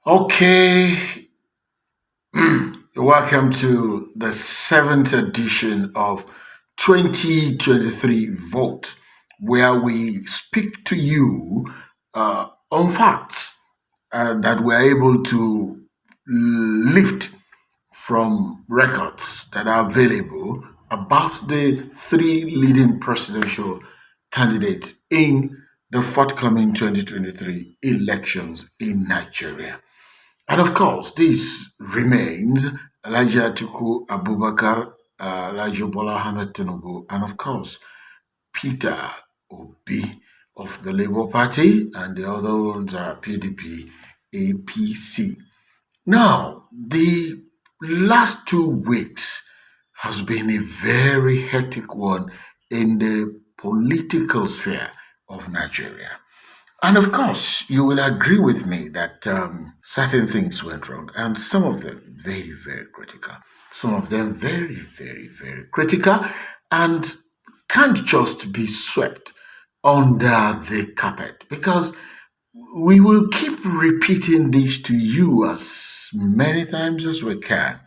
Okay, welcome to the seventh edition of 2023 Vote, where we speak to you on facts that we're able to lift from records that are available about the three leading presidential candidates in the forthcoming 2023 elections in Nigeria. And of course, this remains Elijah Atiku Abubakar, Elijah Bola Ahmed Tinubu, and of course, Peter Obi of the Labour Party, and the other ones are PDP, APC. Now, the last 2 weeks has been a very hectic one in the political sphere of Nigeria. And of course, you will agree with me that certain things went wrong, and some of them very, very critical. Some of them very, very, very critical, and can't just be swept under the carpet because we will keep repeating this to you as many times as we can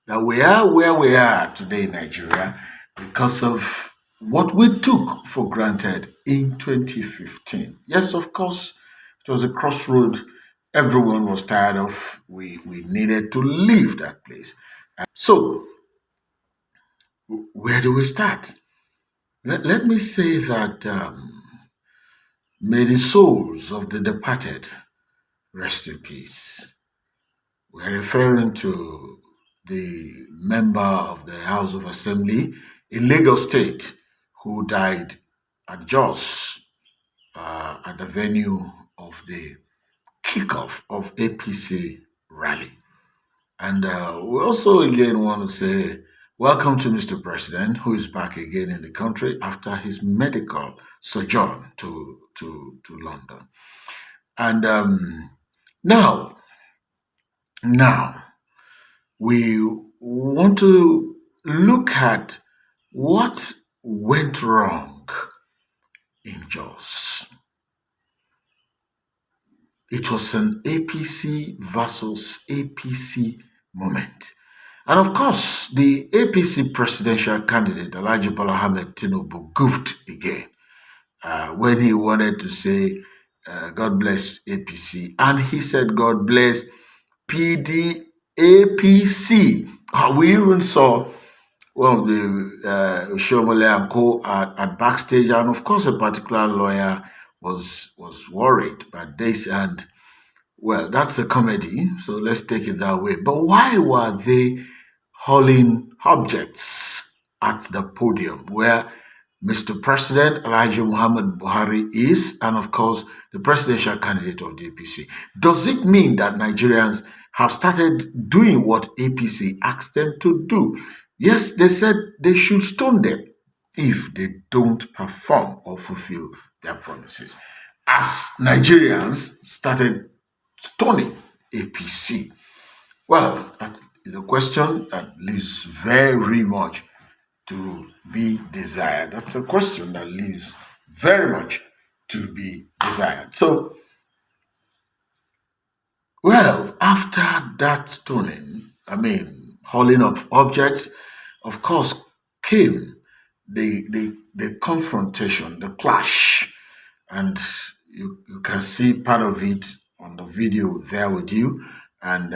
that we are where we are today in Nigeria because of what we took for granted in 2015. Yes, of course, it was a crossroad everyone was tired of. We needed to leave that place. So, where do we start? Let me say that may the souls of the departed rest in peace. We're referring to the member of the House of Assembly in Lagos State who died at Jos at the venue of the kickoff of APC rally. And we also again want to say welcome to Mr. President, who is back again in the country after his medical sojourn to London. And now, now, we want to look at what went wrong in Jos. It was an APC versus APC moment. And of course, the APC presidential candidate, Elijah Bola Ahmed Tinubu, goofed again when he wanted to say, God bless APC. And he said, God bless PDAPC. We even saw the Shomole and Co at backstage, and of course, a particular lawyer was worried by this. And well, that's a comedy, so let's take it that way. But why were they hauling objects at the podium where Mr. President Elijah Muhammad Buhari is, and of course, the presidential candidate of the APC? Does it mean that Nigerians have started doing what APC asked them to do? Yes, they said they should stone them if they don't perform or fulfill their promises. As Nigerians started stoning APC, well, that is a question that leaves very much to be desired. That's a question that leaves very much to be desired. So, well, after that stoning, hauling up objects, of course, came the confrontation, the clash, and you can see part of it on the video there with you. And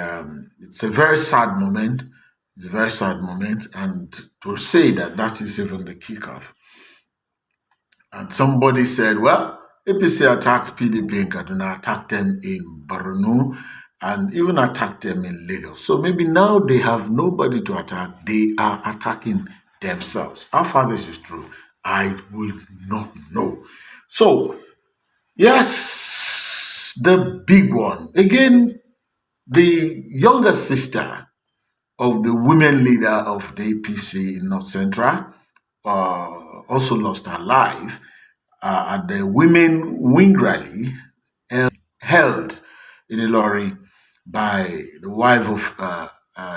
it's a very sad moment. It's a very sad moment, and to say that that is even the kickoff. And somebody said, well, APC attacked PDP in Kaduna, attacked them in Borno, and even attacked them in Lagos. So maybe now they have nobody to attack. They are attacking themselves. How far this is true, I will not know. So, yes, the big one. Again, the younger sister of the women leader of the APC in North Central also lost her life at the women wing rally held in a lorry by the wife of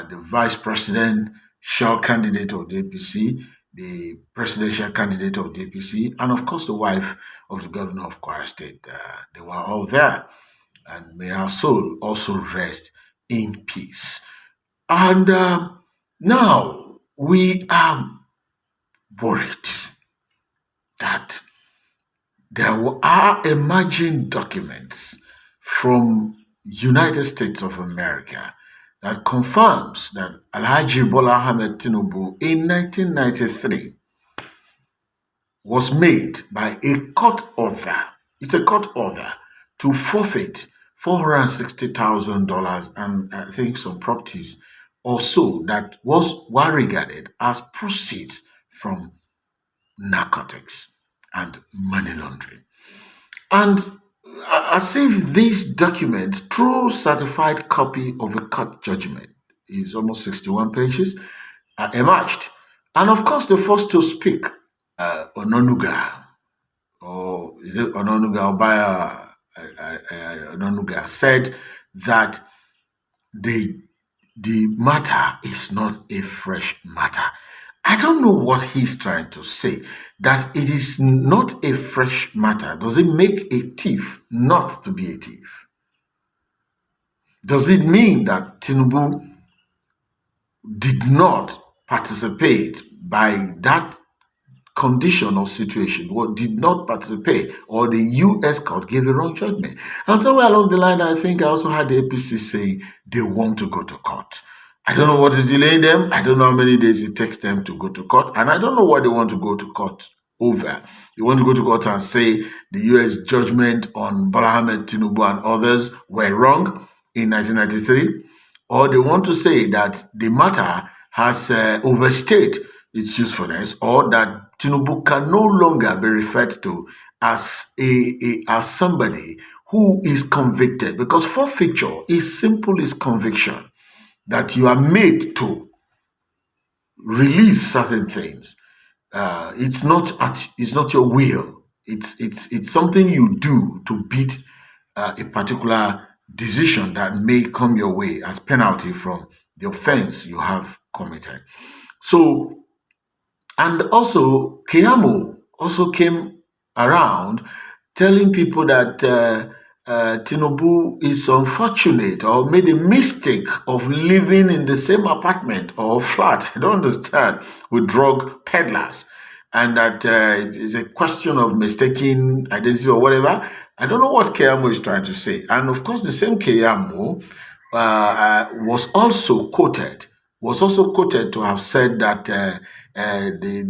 the vice president, shell candidate of the APC, the presidential candidate of the APC, and of course the wife of the governor of Kwara State. They were all there. and may our soul also rest in peace. And now we are worried that there are emerging documents from United States of America that confirms that Alhaji Bola Ahmed Tinubu in 1993 was made by a court order. It's a court order to forfeit $460,000 and I think some properties or so that were regarded as proceeds from narcotics and money laundering. And as if these documents, true certified copy of a court judgment, is almost 61 pages, emerged. And of course, the first to speak, Ononuga, or is it Ononuga Obaya Ononuga, said that the matter is not a fresh matter. I don't know what he's trying to say. That it is not a fresh matter. Does it make a thief not to be a thief? Does it mean that Tinubu did not participate by that condition or situation, or did not participate, or the U.S. court gave a wrong judgment? And somewhere along the line, I think I also had the APC saying they want to go to court. I don't know what is delaying them. I don't know how many days it takes them to go to court. And I don't know what they want to go to court over. They want to go to court and say the U.S. judgment on Bola Ahmed Tinubu and others were wrong in 1993. Or they want to say that the matter has overstayed its usefulness, or that Tinubu can no longer be referred to as as somebody who is convicted, because forfeiture is simple as conviction, that you are made to release certain things. It's not your will. It's something you do to beat a particular decision that may come your way as penalty from the offense you have committed. So, and also Keyamo also came around telling people that Tinubu is unfortunate or made a mistake of living in the same apartment or flat, I don't understand, with drug peddlers. And that it is a question of mistaken identity or whatever. I don't know what Keyamo is trying to say. And of course, the same Keyamo was also quoted to have said that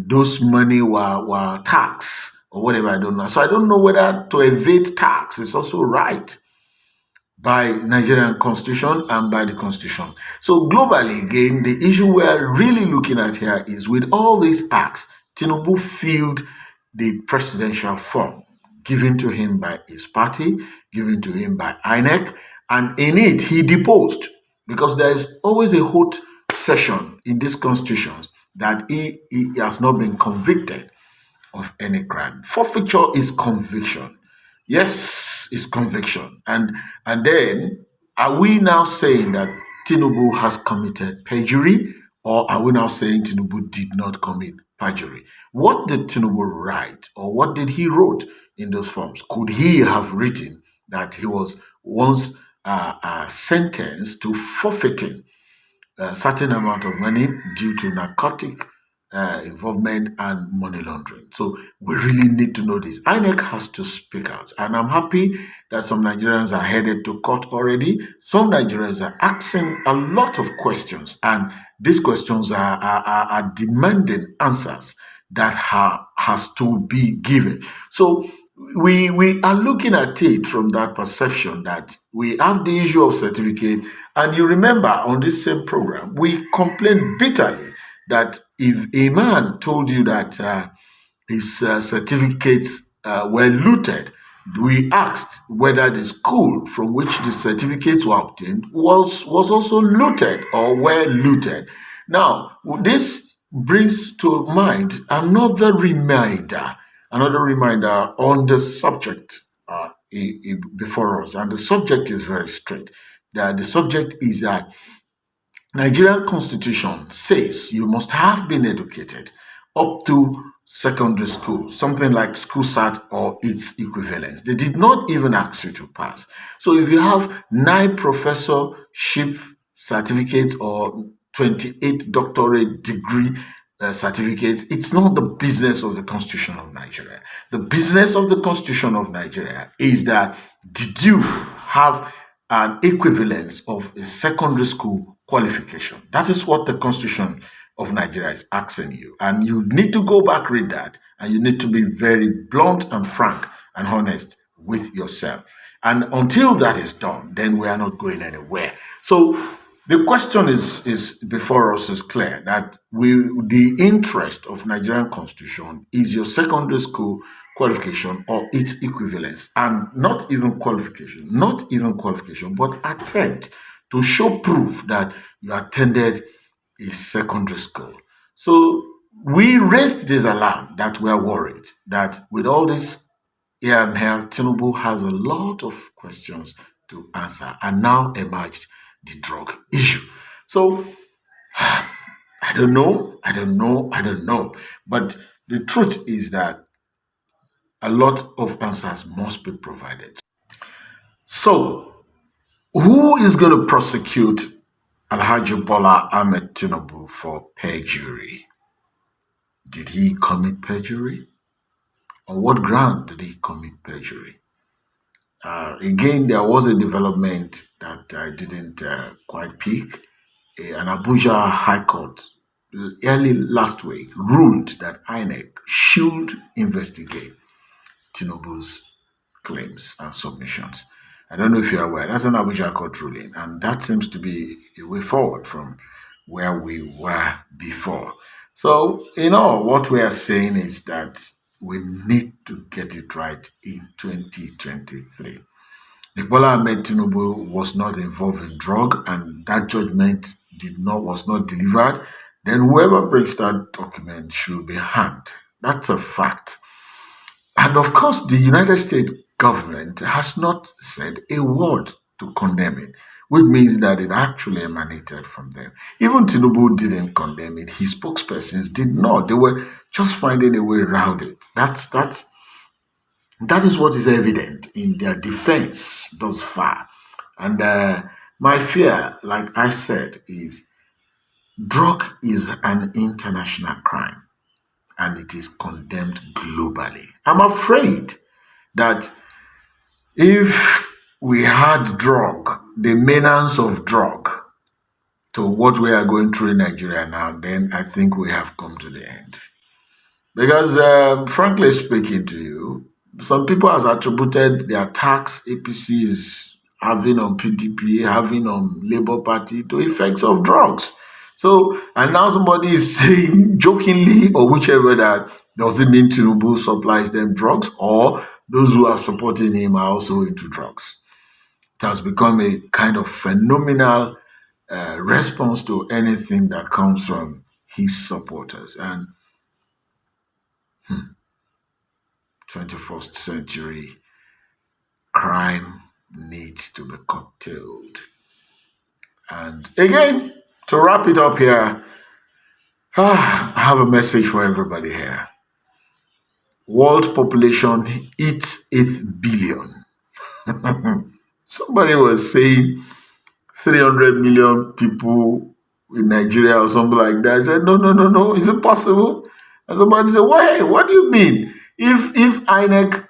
those money were tax or whatever, I don't know. So I don't know whether to evade tax is also right by Nigerian constitution and by the constitution. So globally, again, the issue we're really looking at here is with all these acts, Tinubu filled the presidential form given to him by his party, given to him by INEC, and in it he deposed, because there is always a hot session in these constitutions that he has not been convicted of any crime. Forfeiture is conviction. Yes, it's conviction. And then are we now saying that Tinubu has committed perjury, or are we now saying Tinubu did not commit perjury? What did Tinubu write, or what did he wrote in those forms? Could he have written that he was once sentenced to forfeiting a certain amount of money due to narcotic involvement and money laundering? So we really need to know this. INEC has to speak out. And I'm happy that some Nigerians are headed to court already. Some Nigerians are asking a lot of questions, and these questions are demanding answers that has to be given. So we are looking at it from that perception that we have the issue of certificate. And you remember on this same program, we complained bitterly that if a man told you that his certificates were looted, we asked whether the school from which the certificates were obtained was also looted or were looted. Now, this brings to mind another reminder on the subject before us. And the subject is very straight. The subject is that Nigerian constitution says you must have been educated up to secondary school, something like school sat or its equivalents. They did not even ask you to pass. So if you have 9 professorship certificates or 28 doctorate degree certificates, it's not the business of the Constitution of Nigeria. The business of the Constitution of Nigeria is that did you have an equivalence of a secondary school qualification? That is what the Constitution of Nigeria is asking you. And you need to go back, read that, and you need to be very blunt and frank and honest with yourself. And until that is done, then we are not going anywhere. So the question is before us is clear that the interest of Nigerian constitution is your secondary school qualification or its equivalence, and not even qualification, but attempt to show proof that you attended a secondary school. So we raised this alarm that we are worried that with all this here and here, Tinubu has a lot of questions to answer, and now emerged the drug issue. So I don't know. But the truth is that a lot of answers must be provided. So who is going to prosecute Alhaji Bola Ahmed Tinubu for perjury? Did he commit perjury? On what ground did he commit perjury? Again, there was a development that I didn't quite pick. An Abuja High Court early last week ruled that INEC should investigate Tinubu's claims and submissions. I don't know if you're aware, that's an Abuja court ruling, and that seems to be a way forward from where we were before. So, what we are saying is that we need to get it right in 2023. If Bola Ahmed Tinubu was not involved in drug and that judgment was not delivered, then whoever breaks that document should be hanged. That's a fact. And of course, the United States government has not said a word to condemn it, which means that it actually emanated from them. Even Tinubu didn't condemn it. His spokespersons did not. They were just finding a way around it. That is what is evident in their defense thus far. And my fear, like I said, is drug is an international crime and it is condemned globally. I'm afraid that if we had the menace of drug to what we are going through in Nigeria now, then I think we have come to the end. Because, frankly speaking to you, some people has attributed the attacks APC is having on PDP, having on Labour Party to effects of drugs. So, and now somebody is saying jokingly or whichever that does it mean Tinubu supplies them drugs or those who are supporting him are also into drugs. It has become a kind of phenomenal response to anything that comes from his supporters. And 21st century crime needs to be curtailed. And again, to wrap it up here, I have a message for everybody here. World population hits 8 billion. Somebody was saying 300 million people in Nigeria or something like that. I said, no. Is it possible? And somebody said, why? What do you mean? If INEC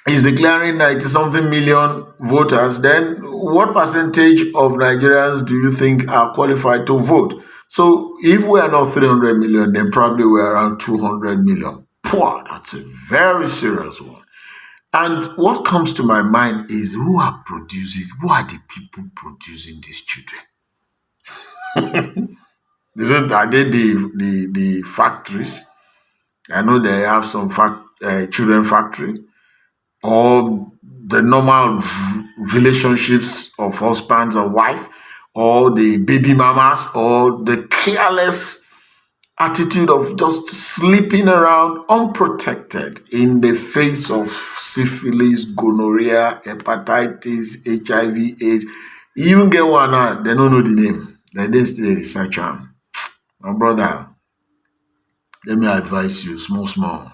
is declaring 90 something million voters, then what percentage of Nigerians do you think are qualified to vote? So if we are not 300 million, then probably we're around 200 million. Poor, that's a very serious one. And what comes to my mind is who are the people producing these children? Are they the factories? I know they have some children factory, or the normal relationships of husbands and wife, or the baby mamas, or the careless attitude of just sleeping around unprotected in the face of syphilis, gonorrhea, hepatitis, HIV, AIDS. You even get one now, they don't know the name. They didn't still research am. My brother, Let me advise you, small.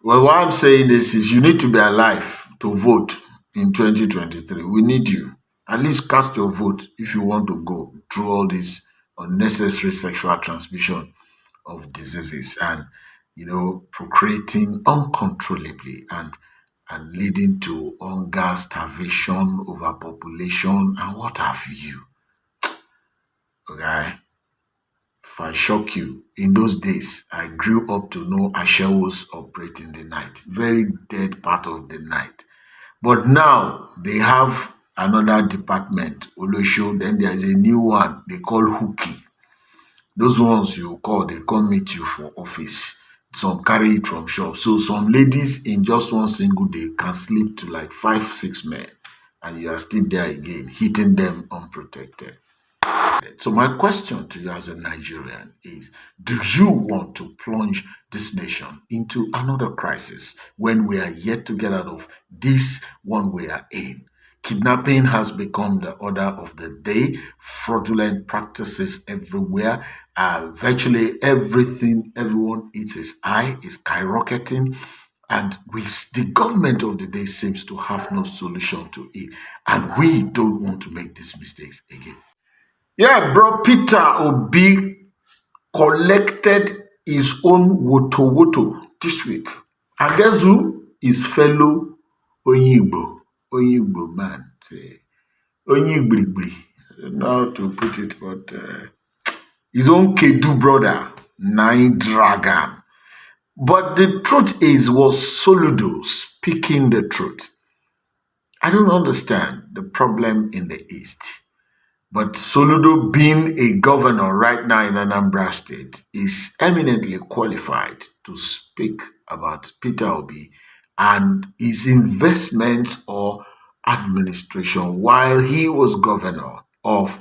Well, why I'm saying this is you need to be alive to vote in 2023. We need you. At least cast your vote if you want to go through all this unnecessary sexual transmission of diseases and procreating uncontrollably and leading to hunger, starvation, overpopulation, and what have you. Okay. If I shock you, in those days, I grew up to know Ashewos operate in the night, very dead part of the night. But now they have another department, Olosho, then there is a new one they call Hookie. Those ones you call, they come meet you for office. Some carry it from shop. So some ladies in just one single day can sleep to like 5, 6 men, and you are still there again, hitting them unprotected. So my question to you as a Nigerian is, do you want to plunge this nation into another crisis when we are yet to get out of this one we are in? Kidnapping has become the order of the day. Fraudulent practices everywhere. Virtually everything everyone eats is high, is skyrocketing. And the government of the day seems to have no solution to it. And we don't want to make these mistakes again. Yeah, bro, Peter Obi collected his own woto woto this week. And guess who? His fellow Oyigbo man. Say, Onyigbri. I don't know how to put it, but his own Kedu brother, Nine Dragon. But the truth is, was Soludo speaking the truth. I don't understand the problem in the East. But Soludo, being a governor right now in Anambra State, is eminently qualified to speak about Peter Obi and his investments or administration while he was governor of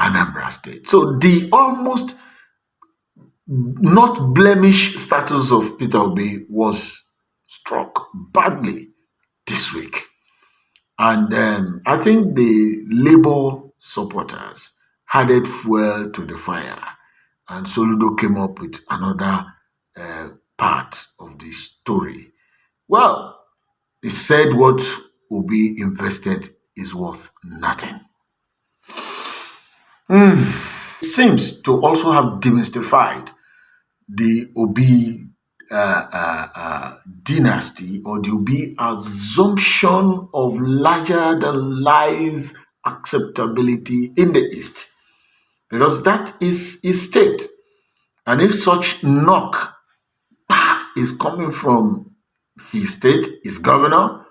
Anambra State. So the almost not blemish status of Peter Obi was struck badly this week. And I think the Labour supporters added fuel to the fire. And Soludo came up with another part of the story. Well, he said what Obi invested is worth nothing. It seems to also have demystified the Obi dynasty or the Obi assumption of larger than life acceptability in the East, because that is his state. And if such knock is coming from his state, his governor,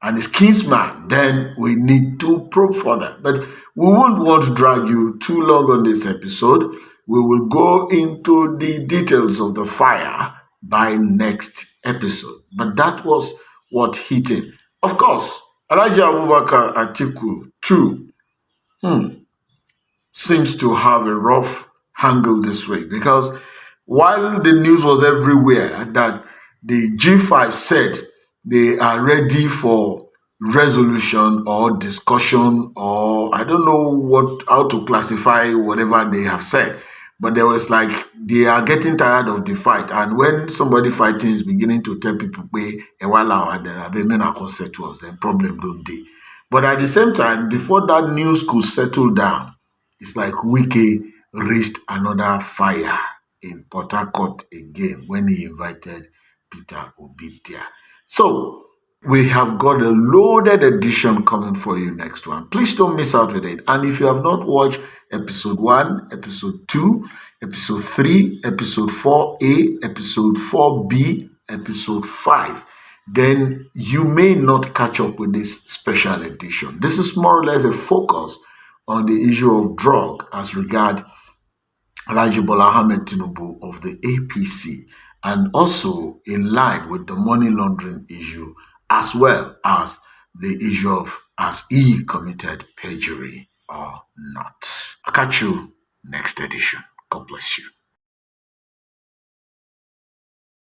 and his kinsman, then we need to probe further. But we won't want to drag you too long on this episode. We will go into the details of the fire by next episode. But that was what hit him. Of course, Alhaji Abubakar Atiku too seems to have a rough handle this week, because while the news was everywhere that the G5 said they are ready for resolution or discussion, or I don't know how to classify whatever they have said, but there was like they are getting tired of the fight. And when somebody fighting is beginning to tell people, a while out there, then problem don't dey. But at the same time, before that news could settle down, it's like Wike raised another fire in Port Harcourt again when he invited Peter Obi there. So we have got a loaded edition coming for you next one. Please don't miss out with it. And if you have not watched episode 1, episode 2, episode 3, episode 4A, episode 4B, episode 5, then you may not catch up with this special edition. This is more or less a focus on the issue of drug as regard Alhaji Bola Ahmed Tinubu of the APC, and also in line with the money laundering issue, as well as the issue of has he committed perjury or not. I'll catch you next edition. God bless you.